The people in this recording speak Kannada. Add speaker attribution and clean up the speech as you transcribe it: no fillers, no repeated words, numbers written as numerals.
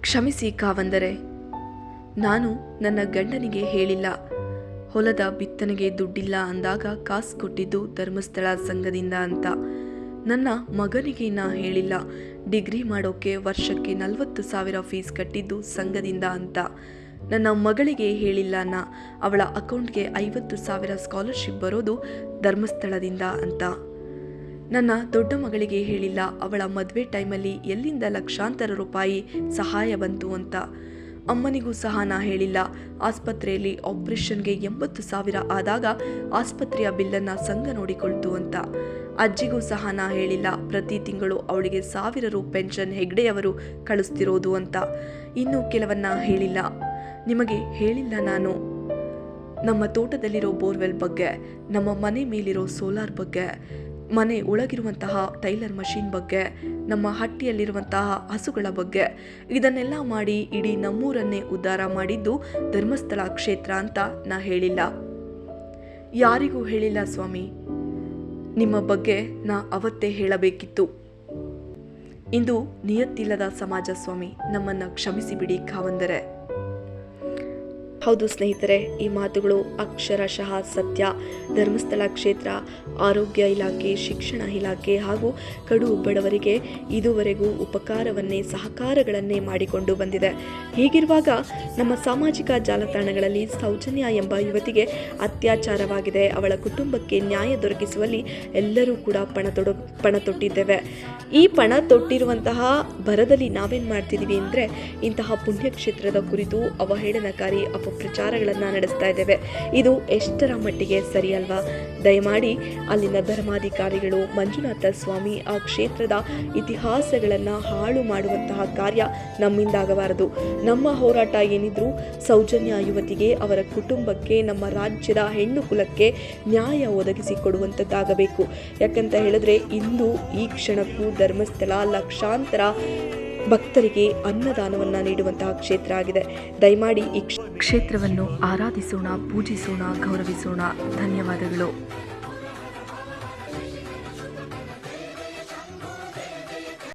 Speaker 1: ಕ್ಷಮಿಸಿ ಕಾವಂದರೆ, ನಾನು ನನ್ನ ಗಂಡನಿಗೆ ಹೇಳಿಲ್ಲ. ಹೊಲದ ಬಿತ್ತನೆಗೆ ದುಡ್ಡಿಲ್ಲ ಅಂದಾಗ ಕಾಸು ಕೊಟ್ಟಿದ್ದು ಧರ್ಮಸ್ಥಳ ಸಂಘದಿಂದ ಅಂತ. ನನ್ನ ಮಗನಿಗೆ ನಾ ಹೇಳಿಲ್ಲ. ಡಿಗ್ರಿ ಮಾಡೋಕ್ಕೆ ವರ್ಷಕ್ಕೆ 40,000 ಫೀಸ್ ಕಟ್ಟಿದ್ದು ಸಂಘದಿಂದ ಅಂತ. ನನ್ನ ಮಗಳಿಗೆ ಹೇಳಿಲ್ಲ ನಾ, ಅವಳ ಅಕೌಂಟ್ಗೆ 50,000 ಸ್ಕಾಲರ್ಶಿಪ್ ಬರೋದು ಧರ್ಮಸ್ಥಳದಿಂದ ಅಂತ. ನನ್ನ ದೊಡ್ಡ ಮಗಳಿಗೆ ಹೇಳಿಲ್ಲ, ಅವಳ ಮದುವೆ ಟೈಮಲ್ಲಿ ಎಲ್ಲಿಂದ ಲಕ್ಷಾಂತರ ರೂಪಾಯಿ ಸಹಾಯ ಬಂತು ಅಂತ. ಅಮ್ಮನಿಗೂ ಸಹ ನಾ ಹೇಳಿಲ್ಲ, ಆಸ್ಪತ್ರೆಯಲ್ಲಿ ಆಪರೇಷನ್ಗೆ 80,000 ಆದಾಗ ಆಸ್ಪತ್ರೆಯ ಬಿಲ್ಲನ್ನು ಸಂಘ ನೋಡಿಕೊಳ್ತು ಅಂತ. ಅಜ್ಜಿಗೂ ಸಹ ನಾ ಹೇಳಿಲ್ಲ, ಪ್ರತಿ ತಿಂಗಳು ಅವಳಿಗೆ 1,000 ರು ಪೆನ್ಷನ್ ಹೆಗ್ಡೆಯವರು ಕಳಿಸ್ತಿರೋದು ಅಂತ. ಇನ್ನು ಕೆಲವನ್ನ ಹೇಳಿಲ್ಲ. ನಿಮಗೆ ಹೇಳಿಲ್ಲ ನಾನು. ನಮ್ಮ ತೋಟದಲ್ಲಿರೋ ಬೋರ್ವೆಲ್ ಬಗ್ಗೆ, ನಮ್ಮ ಮನೆ ಮೇಲಿರೋ ಸೋಲಾರ್ ಬಗ್ಗೆ, ಮನೆ ಒಳಗಿರುವಂತಹ ಟೈಲರ್ ಮಷೀನ್ ಬಗ್ಗೆ, ನಮ್ಮ ಹಟ್ಟಿಯಲ್ಲಿರುವಂತಹ ಹಸುಗಳ ಬಗ್ಗೆ, ಇದನ್ನೆಲ್ಲ ಮಾಡಿ ಇಡೀ ನಮ್ಮೂರನ್ನೇ ಉದ್ಧಾರ ಮಾಡಿದ್ದು ಧರ್ಮಸ್ಥಳ ಕ್ಷೇತ್ರ ಅಂತ ನಾ ಹೇಳಿಲ್ಲ. ಯಾರಿಗೂ ಹೇಳಿಲ್ಲ ಸ್ವಾಮಿ. ನಿಮ್ಮ ಬಗ್ಗೆ ನಾ ಅವತ್ತೇ ಹೇಳಬೇಕಿತ್ತು. ಇಂದು ನಿಯತ್ತಿಲ್ಲದ ಸಮಾಜ ಸ್ವಾಮಿ, ನಮ್ಮನ್ನು ಕ್ಷಮಿಸಿಬಿಡಿ ಕಾವಂದರೆ. ಹೌದು ಸ್ನೇಹಿತರೆ, ಈ ಮಾತುಗಳು ಅಕ್ಷರಶಃ ಸತ್ಯ. ಧರ್ಮಸ್ಥಳ ಕ್ಷೇತ್ರ ಆರೋಗ್ಯ ಇಲಾಖೆ, ಶಿಕ್ಷಣ ಇಲಾಖೆ ಹಾಗೂ ಕಡು ಬಡವರಿಗೆ ಇದುವರೆಗೂ ಉಪಕಾರವನ್ನೇ ಸಹಕಾರಗಳನ್ನೇ ಮಾಡಿಕೊಂಡು ಬಂದಿದೆ. ಹೀಗಿರುವಾಗ ನಮ್ಮ ಸಾಮಾಜಿಕ ಜಾಲತಾಣಗಳಲ್ಲಿ ಸೌಜನ್ಯ ಎಂಬ ಯುವತಿಗೆ ಅತ್ಯಾಚಾರವಾಗಿದೆ. ಅವಳ ಕುಟುಂಬಕ್ಕೆ ನ್ಯಾಯ ದೊರಕಿಸುವಲ್ಲಿ ಎಲ್ಲರೂ ಕೂಡ ಪಣ ತೊಟ್ಟಿದ್ದೇವೆ. ಈ ಪಣ ತೊಟ್ಟಿರುವಂತಹ ಭರದಲ್ಲಿ ನಾವೇನು ಮಾಡ್ತಿದ್ದೀವಿ ಅಂದರೆ, ಇಂತಹ ಪುಣ್ಯಕ್ಷೇತ್ರದ ಕುರಿತು ಅವಹೇಳನಕಾರಿ ಅಪಪ್ರಚಾರಗಳನ್ನು ನಡೆಸ್ತಾ ಇದ್ದೇವೆ. ಇದು ಎಷ್ಟರ ಮಟ್ಟಿಗೆ ಸರಿ ಅಲ್ವಾ? ದಯಮಾಡಿ ಅಲ್ಲಿನ ಧರ್ಮಾಧಿಕಾರಿಗಳು, ಮಂಜುನಾಥ ಸ್ವಾಮಿ, ಆ ಕ್ಷೇತ್ರದ ಇತಿಹಾಸಗಳನ್ನು ಹಾಳು ಮಾಡುವಂತಹ ಕಾರ್ಯ ನಮ್ಮಿಂದಾಗಬಾರದು. ನಮ್ಮ ಹೋರಾಟ ಏನಿದ್ರು ಸೌಜನ್ಯ ಯುವತಿಗೆ, ಅವರ ಕುಟುಂಬಕ್ಕೆ, ನಮ್ಮ ರಾಜ್ಯದ ಹೆಣ್ಣು ಕುಲಕ್ಕೆ ನ್ಯಾಯ ಒದಗಿಸಿಕೊಡುವಂಥದ್ದಾಗಬೇಕು. ಯಾಕಂತ ಹೇಳಿದ್ರೆ, ಇಂದು ಈ ಕ್ಷಣಕ್ಕೂ ಧರ್ಮಸ್ಥಳ ಲಕ್ಷಾಂತರ ಭಕ್ತರಿಗೆ ಅನ್ನದಾನವನ್ನು ನೀಡುವಂತಹ ಕ್ಷೇತ್ರ ಆಗಿದೆ. ದಯಮಾಡಿ ಈ ಕ್ಷೇತ್ರವನ್ನು ಆರಾಧಿಸೋಣ, ಪೂಜಿಸೋಣ, ಗೌರವಿಸೋಣ. ಧನ್ಯವಾದಗಳು.